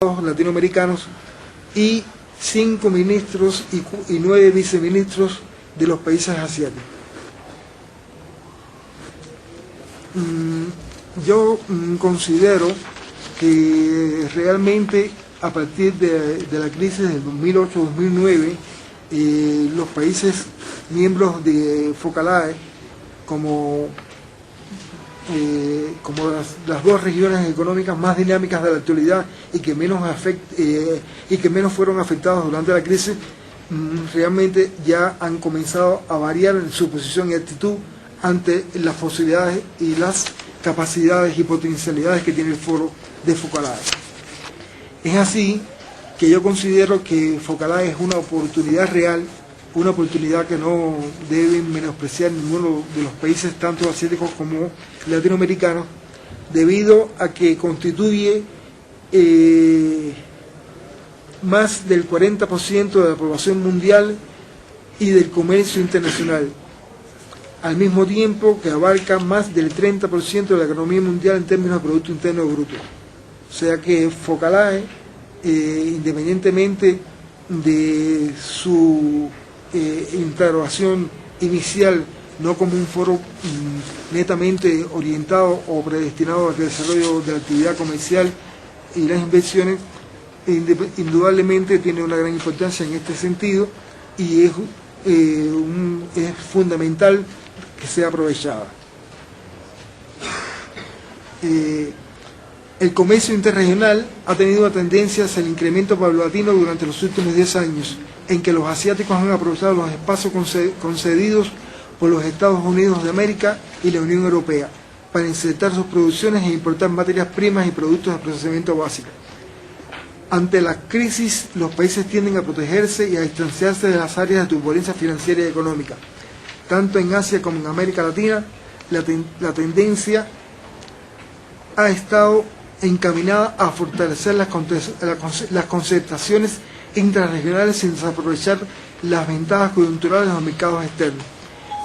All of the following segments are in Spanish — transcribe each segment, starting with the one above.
latinoamericanos y 5 ministros y 9 viceministros de los países asiáticos. Yo considero que realmente a partir de la crisis del 2008-2009, los países miembros de Focalae, como las dos regiones económicas más dinámicas de la actualidad y que menos fueron afectadas durante la crisis, realmente ya han comenzado a variar en su posición y actitud ante las posibilidades y las capacidades y potencialidades que tiene el foro de Focalae. Es así que yo considero que Focalae es una oportunidad real, una oportunidad que no deben menospreciar ninguno de los países, tanto asiáticos como latinoamericanos, debido a que constituye más del 40% de la población mundial y del comercio internacional, al mismo tiempo que abarca más del 30% de la economía mundial en términos de Producto Interno Bruto. O sea que Focalae, independientemente de su instauración inicial, no como un foro netamente orientado o predestinado al desarrollo de la actividad comercial y las inversiones, indudablemente tiene una gran importancia en este sentido y es fundamental que sea aprovechada. El comercio interregional ha tenido una tendencia hacia el incremento paulatino durante los últimos 10 años, en que los asiáticos han aprovechado los espacios concedidos por los Estados Unidos de América y la Unión Europea para insertar sus producciones e importar materias primas y productos de procesamiento básico. Ante la crisis, los países tienden a protegerse y a distanciarse de las áreas de turbulencia financiera y económica. Tanto en Asia como en América Latina, la tendencia ha estado encaminada a fortalecer las concertaciones intrarregionales sin desaprovechar las ventajas coyunturales de los mercados externos.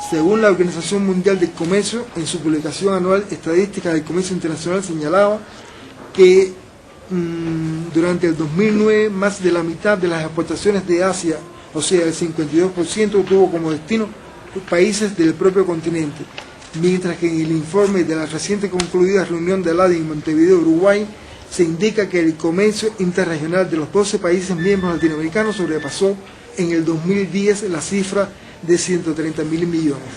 Según la Organización Mundial del Comercio, en su publicación anual Estadísticas del Comercio Internacional, señalaba que durante el 2009 más de la mitad de las exportaciones de Asia, o sea el 52%, tuvo como destino países del propio continente, mientras que en el informe de la reciente concluida reunión de ALADI en Montevideo, Uruguay, se indica que el comercio interregional de los 12 países miembros latinoamericanos sobrepasó en el 2010 la cifra de 130.000 millones.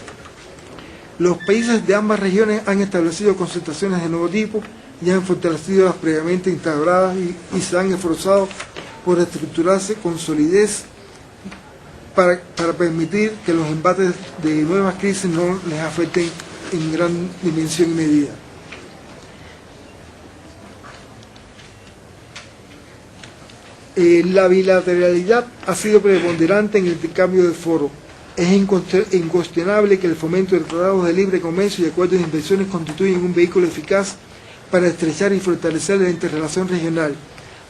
Los países de ambas regiones han establecido concertaciones de nuevo tipo y han fortalecido las previamente instauradas y se han esforzado por estructurarse con solidez para permitir que los embates de nuevas crisis no les afecten en gran dimensión y medida. La bilateralidad ha sido preponderante en el intercambio del foro. Es incuestionable que el fomento de tratados de libre comercio y acuerdos de inversiones constituyen un vehículo eficaz para estrechar y fortalecer la interrelación regional,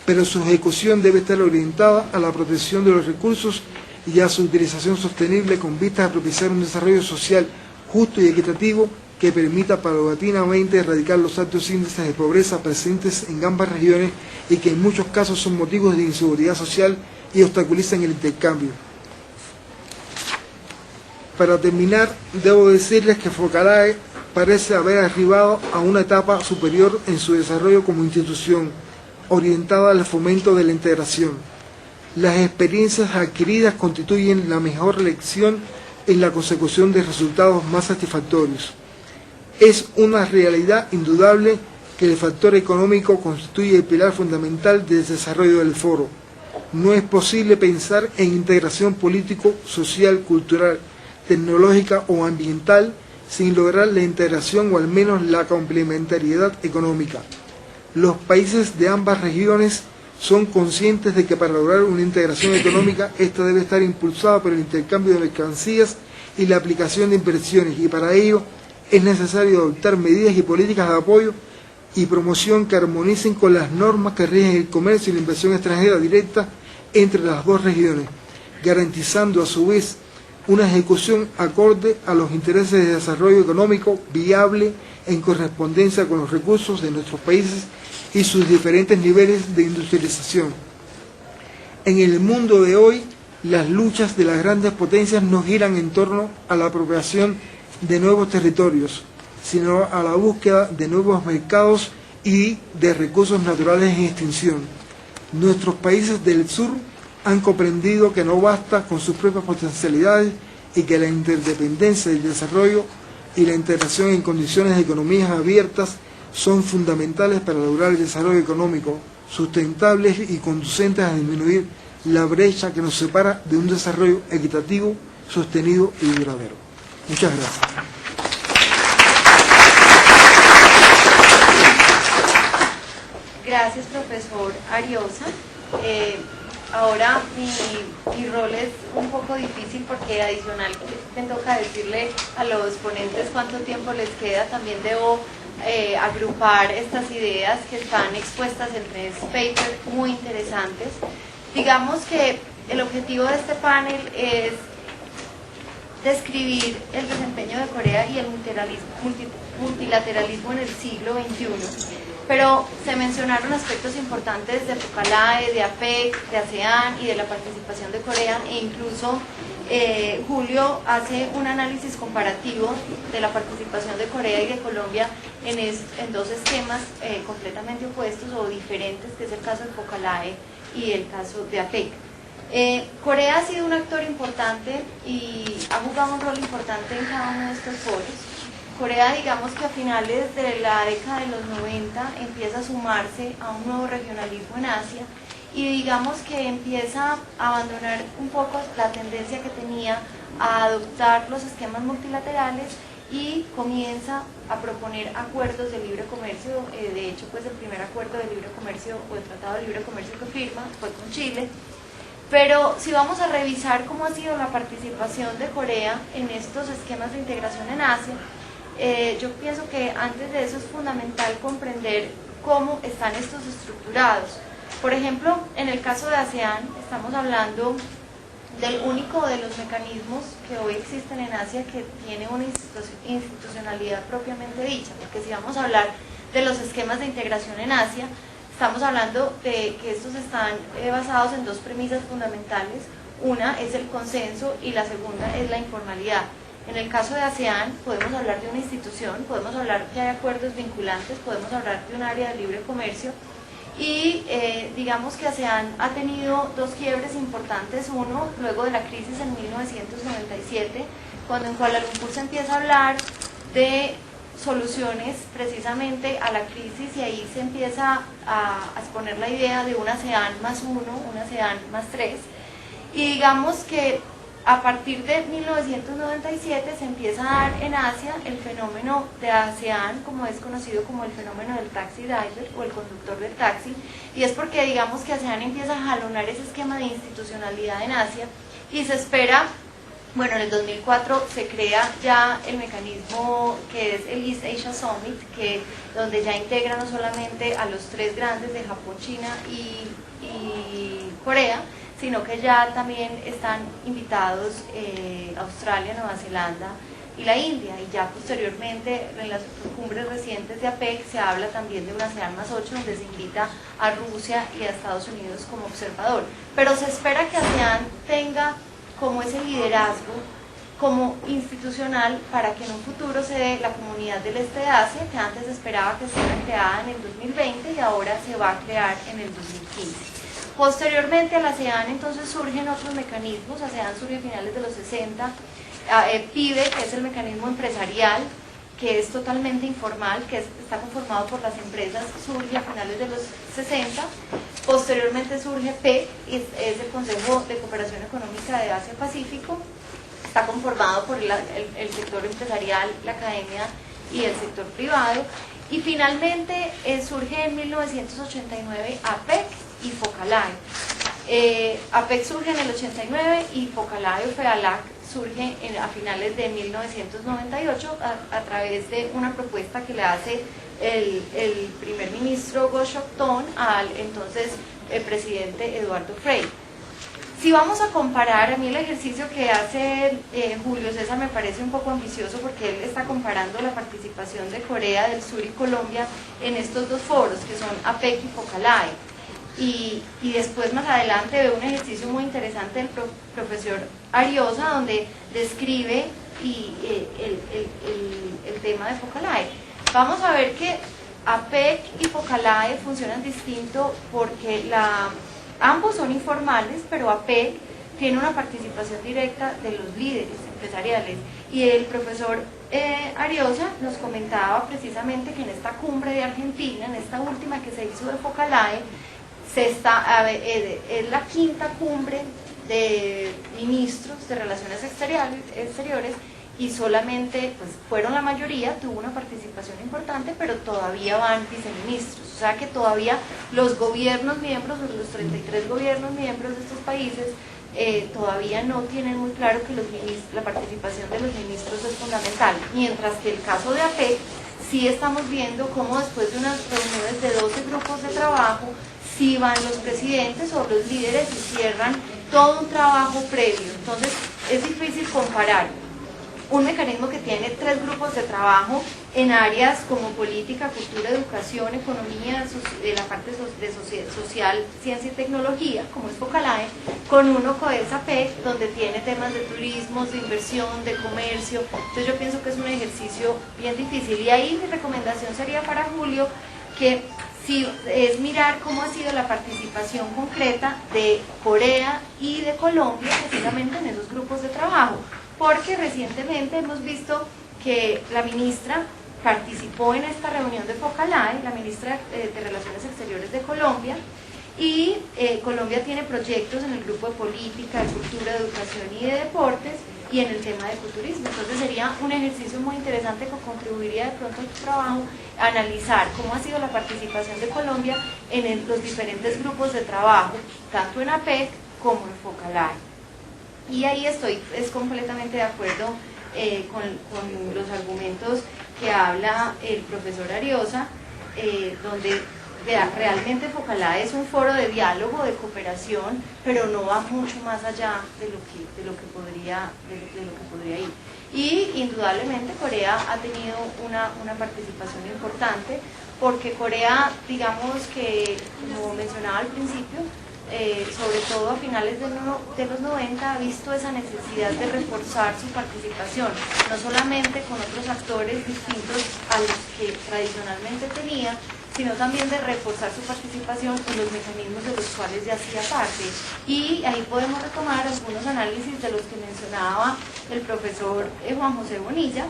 pero su ejecución debe estar orientada a la protección de los recursos y a su utilización sostenible con vistas a propiciar un desarrollo social justo y equitativo que permita paulatinamente erradicar los altos índices de pobreza presentes en ambas regiones y que en muchos casos son motivos de inseguridad social y obstaculizan el intercambio. Para terminar, debo decirles que Focalae parece haber arribado a una etapa superior en su desarrollo como institución, orientada al fomento de la integración. Las experiencias adquiridas constituyen la mejor lección en la consecución de resultados más satisfactorios. Es una realidad indudable que el factor económico constituye el pilar fundamental del desarrollo del foro. No es posible pensar en integración político, social, cultural, tecnológica o ambiental sin lograr la integración o al menos la complementariedad económica. Los países de ambas regiones son conscientes de que para lograr una integración económica, esta debe estar impulsada por el intercambio de mercancías y la aplicación de inversiones, y para ello es necesario adoptar medidas y políticas de apoyo y promoción que armonicen con las normas que rigen el comercio y la inversión extranjera directa entre las dos regiones, garantizando a su vez una ejecución acorde a los intereses de desarrollo económico viable en correspondencia con los recursos de nuestros países y sus diferentes niveles de industrialización. En el mundo de hoy, las luchas de las grandes potencias no giran en torno a la apropiación de nuevos territorios, sino a la búsqueda de nuevos mercados y de recursos naturales en extinción. Nuestros países del sur han comprendido que no basta con sus propias potencialidades y que la interdependencia del desarrollo y la integración en condiciones de economías abiertas son fundamentales para lograr el desarrollo económico sustentables y conducentes a disminuir la brecha que nos separa de un desarrollo equitativo, sostenido y duradero. Muchas gracias. Gracias, profesor Ariosa. Ahora mi rol es un poco difícil porque adicional me toca decirle a los ponentes cuánto tiempo les queda. También debo agrupar estas ideas que están expuestas en 3 papers muy interesantes. Digamos que el objetivo de este panel es describir el desempeño de Corea y el multilateralismo en el siglo XXI. Pero se mencionaron aspectos importantes de FOCALAE, de APEC, de ASEAN y de la participación de Corea, e incluso Julio hace un análisis comparativo de la participación de Corea y de Colombia en 2 esquemas completamente opuestos o diferentes, que es el caso de FOCALAE y el caso de APEC. Corea ha sido un actor importante y ha jugado un rol importante en cada uno de estos foros. Corea, digamos que a finales de la década de los 90 empieza a sumarse a un nuevo regionalismo en Asia y digamos que empieza a abandonar un poco la tendencia que tenía a adoptar los esquemas multilaterales y comienza a proponer acuerdos de libre comercio. De hecho, pues el primer acuerdo de libre comercio o el tratado de libre comercio que firma fue con Chile. Pero si vamos a revisar cómo ha sido la participación de Corea en estos esquemas de integración en Asia, yo pienso que antes de eso es fundamental comprender cómo están estos estructurados. Por ejemplo, en el caso de ASEAN, estamos hablando del único de los mecanismos que hoy existen en Asia que tiene una institucionalidad propiamente dicha, porque si vamos a hablar de los esquemas de integración en Asia, estamos hablando de que estos están basados en 2 premisas fundamentales. Una es el consenso y la segunda es la informalidad. En el caso de ASEAN podemos hablar de una institución, podemos hablar que hay acuerdos vinculantes, podemos hablar de un área de libre comercio y digamos que ASEAN ha tenido 2 quiebres importantes. Uno, luego de la crisis en 1997, cuando en Kuala Lumpur se empieza a hablar de soluciones precisamente a la crisis y ahí se empieza a exponer la idea de un ASEAN más 1, un ASEAN más 3 y digamos que a partir de 1997 se empieza a dar en Asia el fenómeno de ASEAN, como es conocido como el fenómeno del taxi driver o el conductor del taxi, y es porque digamos que ASEAN empieza a jalonar ese esquema de institucionalidad en Asia y se espera, bueno, en el 2004 se crea ya el mecanismo que es el East Asia Summit, donde ya integra no solamente a los 3 grandes de Japón, China y Corea, sino que ya también están invitados Australia, Nueva Zelanda y la India, y ya posteriormente en las cumbres recientes de APEC se habla también de una ASEAN más 8, donde se invita a Rusia y a Estados Unidos como observador. Pero se espera que ASEAN tenga como ese liderazgo como institucional para que en un futuro se dé la Comunidad del Este de Asia, que antes se esperaba que fuera creada en el 2020 y ahora se va a crear en el 2015. Posteriormente a la ASEAN entonces surgen otros mecanismos. ASEAN surge a finales de los 60, PIBE, que es el mecanismo empresarial, que es totalmente informal, que está conformado por las empresas, surge a finales de los 60, posteriormente surge PEC, es el Consejo de Cooperación Económica de Asia-Pacífico, está conformado por el sector empresarial, la academia y el sector privado, y finalmente surge en 1989 APEC y FOCALAE. APEC surge en el 89 y FOCALAE o FEALAC surge a finales de 1998 a través de una propuesta que le hace el primer ministro Goh Chok Tong al entonces presidente Eduardo Frei. Si vamos a comparar, a mí el ejercicio que hace Julio César me parece un poco ambicioso porque él está comparando la participación de Corea del Sur y Colombia en estos dos foros, que son APEC y FOCALAE. Y después más adelante veo un ejercicio muy interesante del profesor Ariosa, donde describe el tema de FOCALAE. Vamos a ver que APEC y FOCALAE funcionan distinto porque ambos son informales, pero APEC tiene una participación directa de los líderes empresariales. Y el profesor Ariosa nos comentaba precisamente que en esta cumbre de Argentina, en esta última que se hizo de FOCALAE, es la quinta cumbre de ministros de Relaciones Exteriores y solamente, pues fueron la mayoría, tuvo una participación importante, pero todavía van viceministros, o sea que todavía los gobiernos miembros, los 33 gobiernos miembros de estos países, todavía no tienen muy claro que la participación de los ministros es fundamental, mientras que el caso de APEC, sí estamos viendo cómo después de unas reuniones de 12 grupos de trabajo, sí van los presidentes o los líderes y cierran todo un trabajo previo. Entonces es difícil comparar un mecanismo que tiene 3 grupos de trabajo en áreas como política, cultura, educación, economía, de la parte social, ciencia y tecnología, como es FOCALAE, con uno que es APEC, donde tiene temas de turismo, de inversión, de comercio. Entonces yo pienso que es un ejercicio bien difícil. Y ahí mi recomendación sería para Julio que es mirar cómo ha sido la participación concreta de Corea y de Colombia precisamente en esos grupos de trabajo, porque recientemente hemos visto que la ministra participó en esta reunión de FOCALAE, la ministra de Relaciones Exteriores de Colombia, y Colombia tiene proyectos en el grupo de política, de cultura, de educación y de deportes, y en el tema de ecoturismo. Entonces sería un ejercicio muy interesante que contribuiría de pronto a tu trabajo, a analizar cómo ha sido la participación de Colombia en los diferentes grupos de trabajo, tanto en APEC como en FOCALAE. Y ahí es completamente de acuerdo con los argumentos que habla el profesor Ariosa, donde realmente FOCALAE es un foro de diálogo, de cooperación, pero no va mucho más allá de lo que podría ir. Y indudablemente Corea ha tenido una participación importante, porque Corea, digamos que, como mencionaba al principio, sobre todo a finales de los 90, ha visto esa necesidad de reforzar su participación, no solamente con otros actores distintos a los que tradicionalmente tenía, sino también de reforzar su participación en los mecanismos de los cuales ya hacía parte. Y ahí podemos retomar algunos análisis de los que mencionaba el profesor Juan José Bonilla,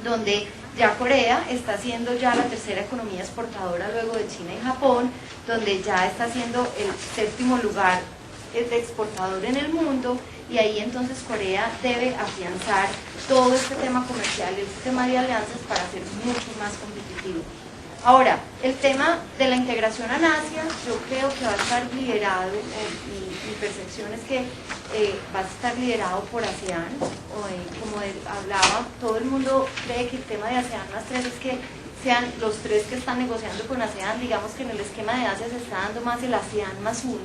donde ya Corea está siendo ya la tercera economía exportadora luego de China y Japón, donde ya está siendo el 7º lugar de exportador en el mundo, y ahí entonces Corea debe afianzar todo este tema comercial, este tema de alianzas para ser mucho más competitivo. Ahora, el tema de la integración en Asia, yo creo que va a estar liderado, mi percepción es que va a estar liderado por ASEAN, como hablaba, todo el mundo cree que el tema de ASEAN más 3 es que sean los 3 que están negociando con ASEAN. Digamos que en el esquema de Asia se está dando más el ASEAN más 1,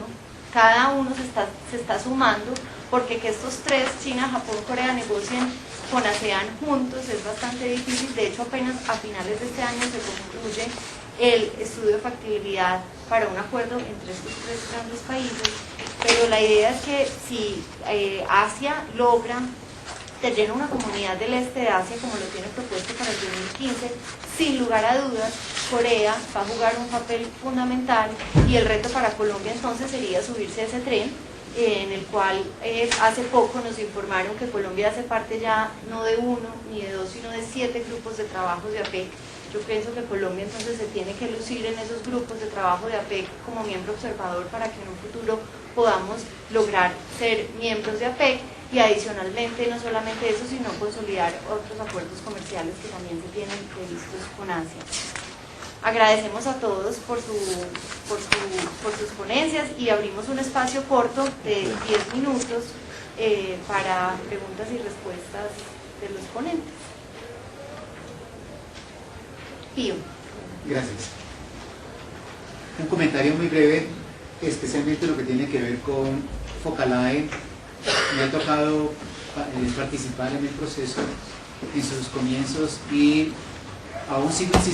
cada uno se está sumando, porque que estos 3, China, Japón, Corea, negocien con ASEAN juntos es bastante difícil. De hecho, apenas a finales de este año se concluye el estudio de factibilidad para un acuerdo entre estos 3 grandes países, pero la idea es que si Asia logra tener una comunidad del este de Asia como lo tiene propuesto para el 2015, sin lugar a dudas, Corea va a jugar un papel fundamental, y el reto para Colombia entonces sería subirse a ese tren, en el cual hace poco nos informaron que Colombia hace parte ya no de 1 ni de 2, sino de 7 grupos de trabajo de APEC. Yo pienso que Colombia entonces se tiene que lucir en esos grupos de trabajo de APEC como miembro observador, para que en un futuro podamos lograr ser miembros de APEC, y adicionalmente no solamente eso, sino consolidar otros acuerdos comerciales que también se tienen previstos con Asia. Agradecemos a todos por sus ponencias, y abrimos un espacio corto de 10 minutos para preguntas y respuestas de los ponentes. Pío. Gracias. Un comentario muy breve, especialmente lo que tiene que ver con Focalae me ha tocado participar en el proceso en sus comienzos y aún sigo insistiendo